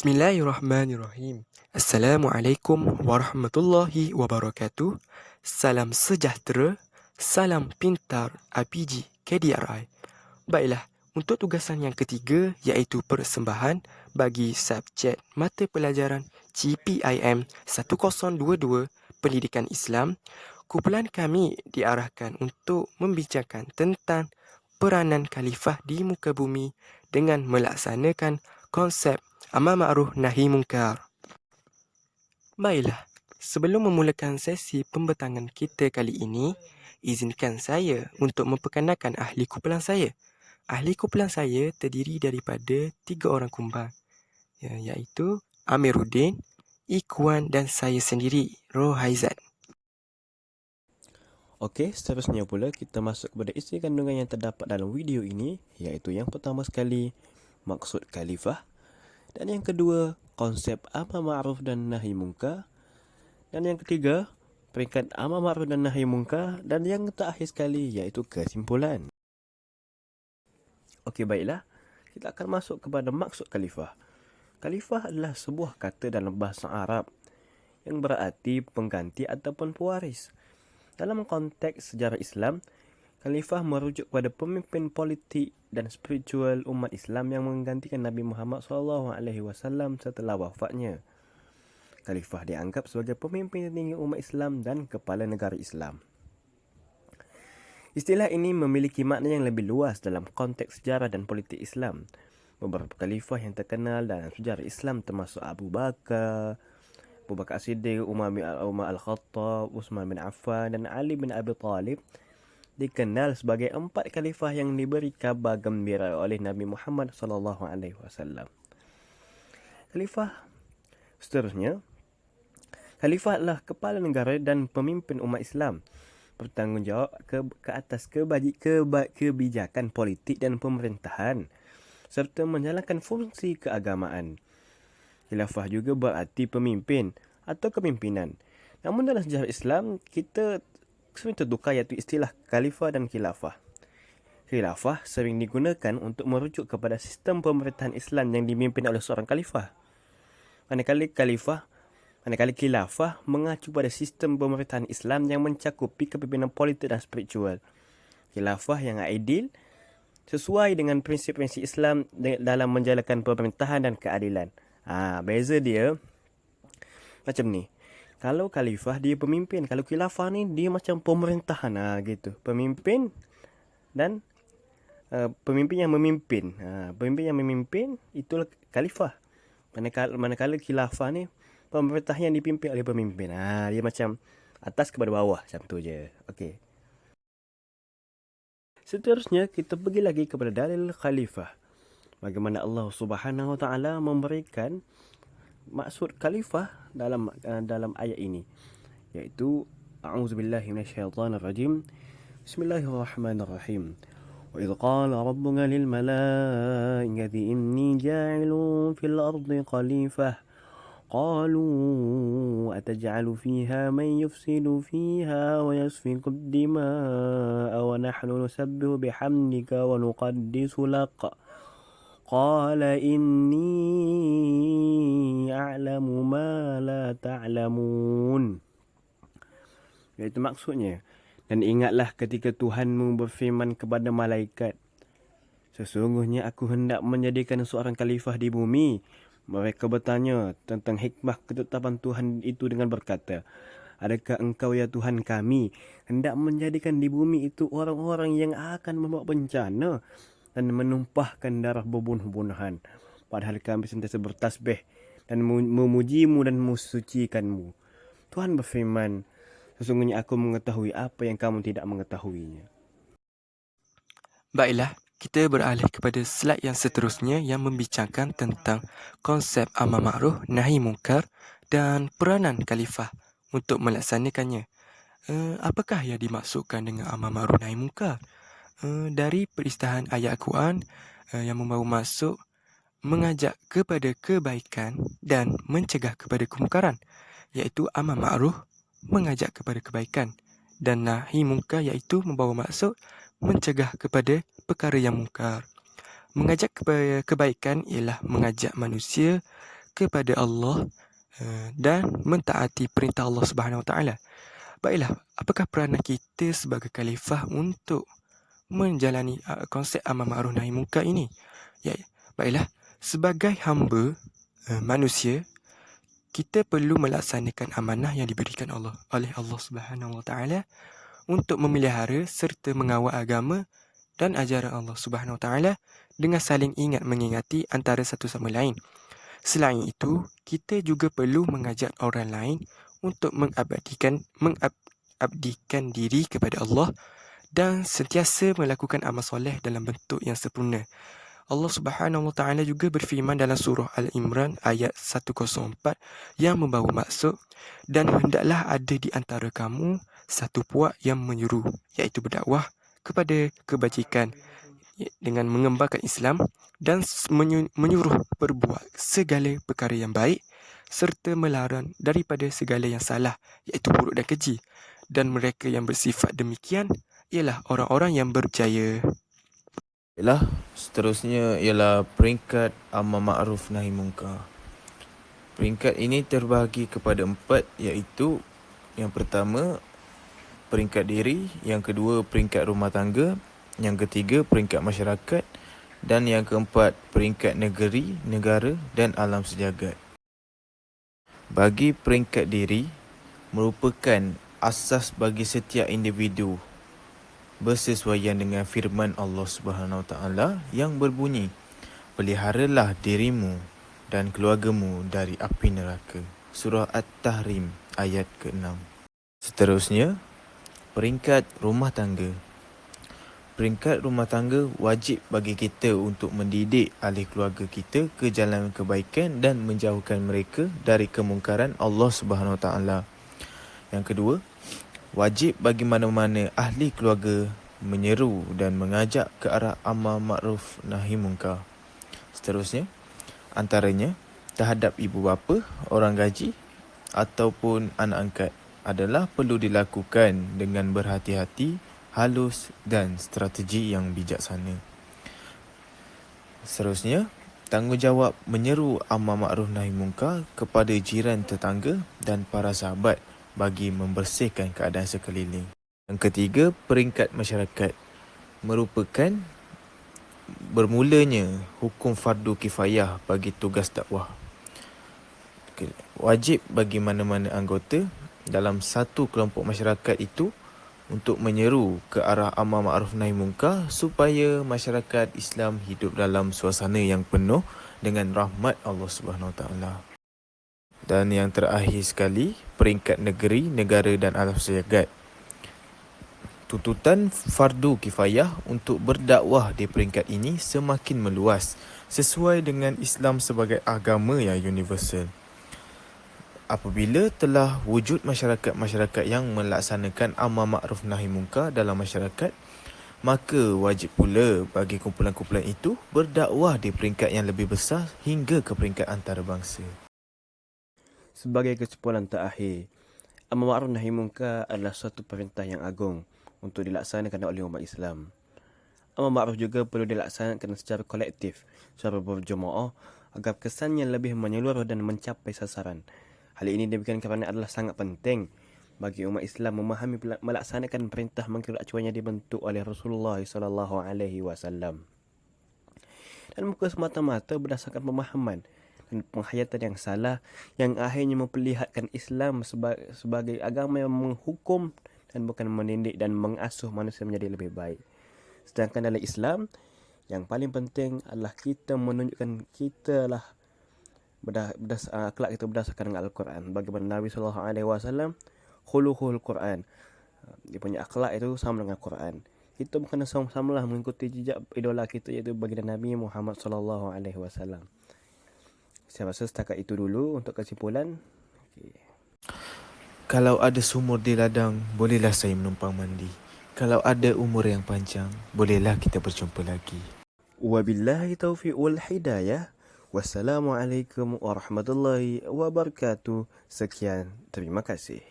Bismillahirrahmanirrahim. Assalamualaikum warahmatullahi wabarakatuh. Salam sejahtera, salam pintar RPG KDRI. Baiklah, untuk tugasan yang ketiga iaitu persembahan bagi subjek mata pelajaran GPIM 1022 Pendidikan Islam, kumpulan kami diarahkan untuk membincangkan tentang peranan khalifah di muka bumi dengan melaksanakan konsep Amar Ma'ruf Nahi Munkar. Baiklah, sebelum memulakan sesi pembentangan kita kali ini, izinkan saya untuk memperkenalkan ahli kumpulan saya. Ahli kumpulan saya terdiri daripada 3 orang kumbang, iaitu Amiruddin, Ikhwan dan saya sendiri, Rohaizat. Okey, seterusnya pula kita masuk kepada isi kandungan yang terdapat dalam video ini, iaitu yang pertama sekali, maksud khalifah, dan yang kedua, konsep amar ma'ruf dan nahi munkar, dan yang ketiga, peringkat amar ma'ruf dan nahi munkar, dan yang terakhir sekali iaitu kesimpulan. Okey, baiklah, kita akan masuk kepada maksud khalifah. Khalifah adalah sebuah kata dalam bahasa Arab yang berarti pengganti ataupun pewaris. Dalam konteks sejarah Islam, khalifah merujuk kepada pemimpin politik dan spiritual umat Islam yang menggantikan Nabi Muhammad SAW setelah wafatnya. Khalifah dianggap sebagai pemimpin tertinggi umat Islam dan kepala negara Islam. Istilah ini memiliki makna yang lebih luas dalam konteks sejarah dan politik Islam. Beberapa khalifah yang terkenal dalam sejarah Islam termasuk Abu Bakar As-Siddiq, Umar Al-Khattab, Utsman bin Affan dan Ali bin Abi Talib dikenal sebagai 4 khalifah yang diberi kabar gembira oleh Nabi Muhammad SAW. Khalifah seterusnya, khalifah adalah kepala negara dan pemimpin umat Islam, bertanggungjawab ke atas kebijakan politik dan pemerintahan serta menjalankan fungsi keagamaan. Khilafah juga berarti pemimpin atau kepimpinan. Namun dalam sejarah Islam, kita sering tertukar iaitu istilah khalifah dan khilafah. Khilafah sering digunakan untuk merujuk kepada sistem pemerintahan Islam yang dipimpin oleh seorang khalifah. Manakala khilafah mengacu pada sistem pemerintahan Islam yang mencakupi kepimpinan politik dan spiritual. Khilafah yang adil sesuai dengan prinsip-prinsip Islam dalam menjalankan pemerintahan dan keadilan. Beza dia macam ni. Kalau khalifah dia pemimpin, kalau khilafah ni dia macam pemerintahan gitu. Pemimpin dan pemimpin yang memimpin. Pemimpin yang memimpin itulah khalifah. Manakala khilafah ni pemerintah yang dipimpin oleh pemimpin. Dia macam atas kepada bawah macam tu je. Okey. Seterusnya kita pergi lagi kepada dalil khalifah. Bagaimana Allah Subhanahu Wa Taala memberikan maksud khalifah dalam ayat ini, iaitu a'udzubillahi minasyaitonirrajim. Bismillahirrahmanirrahim. Wa idh qala rabbuka lil malaikati inni ja'ilun fil ardi khalifah قالوا أتجعل فيها من يفسد فيها ويسفك الدماء ونحن نسبح بحمدك ونقدس لك قال إني أعلم ما لا تعلمون. Iaitu maksudnya, dan ingatlah ketika Tuhanmu berfirman kepada malaikat, sesungguhnya aku hendak menjadikan seorang khalifah di bumi. Mereka bertanya tentang hikmah ketetapan Tuhan itu dengan berkata, adakah engkau ya Tuhan kami hendak menjadikan di bumi itu orang-orang yang akan membawa bencana dan menumpahkan darah berbunuh-bunuhan, padahal kami sentiasa bertasbih dan memujimu dan mensucikanmu. Tuhan berfirman, sesungguhnya aku mengetahui apa yang kamu tidak mengetahuinya. Baiklah, kita beralih kepada slide yang seterusnya yang membincangkan tentang konsep Amar Ma'ruf Nahi Munkar dan peranan khalifah untuk melaksanakannya. Apakah yang dimaksudkan dengan Amar Ma'ruf Nahi Munkar? Dari peristahan ayat Al-Quran yang membawa maksud mengajak kepada kebaikan dan mencegah kepada kemungkaran, iaitu Amar Ma'ruf mengajak kepada kebaikan dan Nahi Munkar iaitu membawa maksud mencegah kepada perkara yang mungkar. Mengajak kepada kebaikan ialah mengajak manusia kepada Allah dan mentaati perintah Allah Subhanahu Wa Taala. Baiklah, apakah peranan kita sebagai khalifah untuk menjalani konsep amar ma'ruf nahi munkar ini? Ya, baiklah, sebagai hamba manusia, kita perlu melaksanakan amanah yang diberikan oleh Allah Subhanahu Wa Taala untuk memelihara serta mengawal agama dan ajaran Allah Subhanahu Wa Taala dengan saling ingat mengingati antara satu sama lain. Selain itu, kita juga perlu mengajak orang lain untuk mengabdikan diri kepada Allah dan sentiasa melakukan amal soleh dalam bentuk yang sempurna. Allah Subhanahu Wa Taala juga berfirman dalam surah Al-Imran ayat 104 yang membawa maksud, dan hendaklah ada di antara kamu satu puak yang menyuruh, iaitu berdakwah kepada kebajikan dengan mengembarkan Islam dan menyuruh berbuat segala perkara yang baik serta melarang daripada segala yang salah, iaitu buruk dan keji. Dan mereka yang bersifat demikian ialah orang-orang yang berjaya. Seterusnya ialah peringkat amar ma'ruf nahi munkar. Peringkat ini terbahagi kepada 4, iaitu yang pertama peringkat diri, yang kedua peringkat rumah tangga, yang ketiga peringkat masyarakat, dan yang keempat peringkat negeri, negara dan alam sejagat. Bagi peringkat diri, merupakan asas bagi setiap individu bersesuaian dengan firman Allah Subhanahu Wa Taala yang berbunyi, peliharalah dirimu dan keluargamu dari api neraka. Surah At-Tahrim ayat ke-6. Seterusnya, peringkat rumah tangga. Peringkat rumah tangga wajib bagi kita untuk mendidik ahli keluarga kita ke jalan kebaikan dan menjauhkan mereka dari kemungkaran Allah Subhanahu Wa Taala. Yang kedua, wajib bagi mana-mana ahli keluarga menyeru dan mengajak ke arah amar ma'ruf nahi munkar. Seterusnya, antaranya terhadap ibu bapa, orang gaji ataupun anak angkat adalah perlu dilakukan dengan berhati-hati, halus dan strategi yang bijaksana. Seterusnya, tanggungjawab menyeru amar ma'ruf nahi munkar kepada jiran, tetangga dan para sahabat bagi membersihkan keadaan sekeliling. Yang ketiga, peringkat masyarakat merupakan bermulanya hukum fardu kifayah bagi tugas dakwah. Wajib bagi mana-mana anggota dalam satu kelompok masyarakat itu untuk menyeru ke arah amar ma'ruf nahi munkar supaya masyarakat Islam hidup dalam suasana yang penuh dengan rahmat Allah Subhanahu Wa Taala. Dan yang terakhir sekali, peringkat negeri, negara dan alam sejagat. Tuntutan fardu kifayah untuk berdakwah di peringkat ini semakin meluas sesuai dengan Islam sebagai agama yang universal. Apabila telah wujud masyarakat-masyarakat yang melaksanakan amar ma'ruf nahi munkar dalam masyarakat, maka wajib pula bagi kumpulan-kumpulan itu berdakwah di peringkat yang lebih besar hingga ke peringkat antarabangsa. Sebagai kesimpulan terakhir, amar ma'ruf nahi munkar adalah suatu perintah yang agung untuk dilaksanakan oleh umat Islam. Amar ma'ruf juga perlu dilaksanakan secara kolektif, secara berjemaah agar kesannya lebih menyeluruh dan mencapai sasaran. Hal ini demikian kerana adalah sangat penting bagi umat Islam memahami melaksanakan perintah mengikut acuan yang dibentuk oleh Rasulullah SAW. Dan bukan semata-mata berdasarkan pemahaman dan penghayatan yang salah yang akhirnya memperlihatkan Islam sebagai agama yang menghukum dan bukan mendidik dan mengasuh manusia menjadi lebih baik. Sedangkan dalam Islam, yang paling penting adalah kita menunjukkan kita lah akhlak kita berdasarkan dengan Al-Quran. Bagaimana Nabi SAW, khuluqul Quran. Dia punya akhlak itu sama dengan Quran. Kita bukan sama-samalah mengikuti jejak idola kita, iaitu baginda Nabi Muhammad SAW. Saya rasa setakat itu dulu untuk kesimpulan. Kalau ada sumur di ladang, bolehlah saya menumpang mandi. Kalau ada umur yang panjang, bolehlah kita berjumpa lagi. Wabillahi taufiq wal hidayah. Wassalamualaikum warahmatullahi wabarakatuh. Sekian, terima kasih.